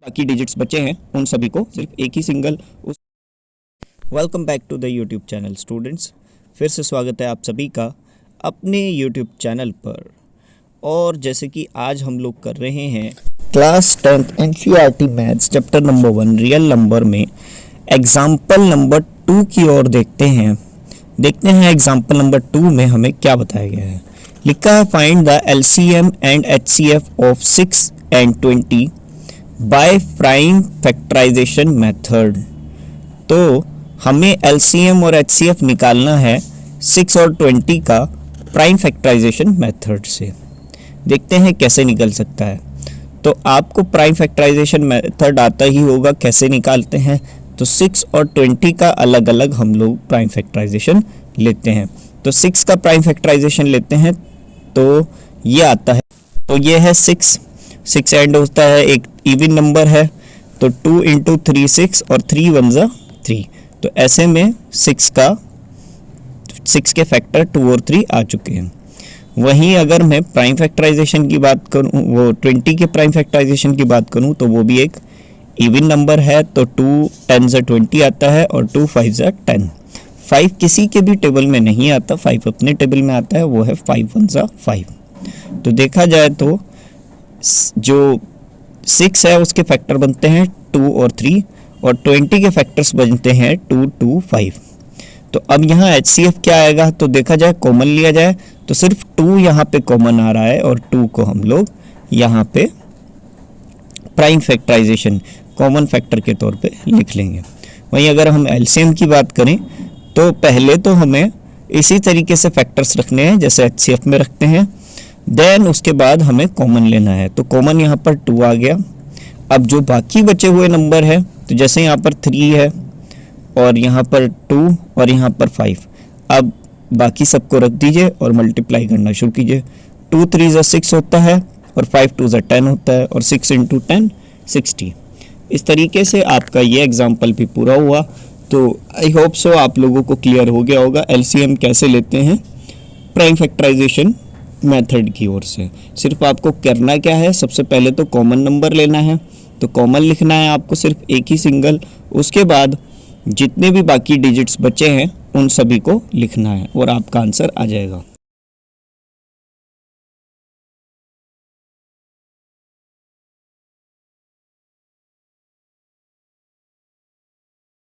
बाकी डिजिट्स बचे हैं उन सभी को सिर्फ एक ही सिंगल उस। Welcome back to the YouTube channel students, फिर से स्वागत है आप सभी का अपने यूट्यूब चैनल पर। और जैसे कि आज हम लोग कर रहे हैं class 10th NCERT maths chapter number 1 real number में एग्जाम्पल नंबर 2 की ओर देखते हैं एग्जाम्पल नंबर 2 में हमें क्या बताया गया है। लिखा है find the LCM and HCF of 6 and 20 by prime factorization method. तो हमें एलसीएम और एचसीएफ निकालना है 6 और 20 का प्राइम फैक्टराइजेशन मेथड से। देखते हैं कैसे निकल सकता है। तो आपको प्राइम फैक्टराइजेशन मेथड आता ही होगा, कैसे निकालते हैं। तो 6 और 20 का अलग अलग हम लोग प्राइम फैक्टराइजेशन लेते हैं। तो 6 का प्राइम फैक्टराइजेशन लेते हैं तो ये आता है, तो ये है 6 एंड होता है, एक इवन नंबर है तो 2 इंटू 3 6 और 3 1 जा 3। तो ऐसे में 6 के फैक्टर 2 और 3 आ चुके हैं। वहीं अगर मैं प्राइम फैक्टराइजेशन की बात करूं, वो 20 के प्राइम फैक्टराइजेशन की बात करूं तो वो भी एक इवन नंबर है। तो 2 10 जा 20 आता है और 2 5 जा 10। 5 किसी के भी टेबल में नहीं आता, 5 अपने टेबल में आता है, वो है 5 1 जा 5। तो देखा जाए तो जो 6 है उसके फैक्टर बनते हैं 2 और 3 और 20 के फैक्टर्स बनते हैं 2 2 5। तो अब यहाँ HCF क्या आएगा, तो देखा जाए कॉमन लिया जाए तो सिर्फ 2 यहाँ पे कॉमन आ रहा है और 2 को हम लोग यहाँ पे प्राइम फैक्टराइजेशन कॉमन फैक्टर के तौर पे लिख लेंगे। वहीं अगर हम LCM की बात करें तो पहले तो हमें इसी तरीके से फैक्टर्स रखने हैं जैसे HCF में रखते हैं, देन उसके बाद हमें कॉमन लेना है। तो कॉमन यहाँ पर 2 आ गया। अब जो बाकी बचे हुए नंबर है, तो जैसे यहाँ पर 3 है और यहाँ पर 2 और यहाँ पर 5, अब बाकी सबको रख दीजिए और मल्टीप्लाई करना शुरू कीजिए। 2 3 जा 6 होता है और 5 2 जा 10 होता है और 6 इंटू 10 60। इस तरीके से आपका ये एग्जाम्पल भी पूरा हुआ। तो आई होप सो आप लोगों को क्लियर हो गया होगा LCM कैसे लेते हैं प्राइम फैक्टराइजेशन मेथड की ओर से। सिर्फ आपको करना क्या है, सबसे पहले तो कॉमन नंबर लेना है, तो कॉमन लिखना है आपको सिर्फ एक ही सिंगल। उसके बाद जितने भी बाकी डिजिट्स बचे हैं उन सभी को लिखना है और आपका आंसर आ जाएगा।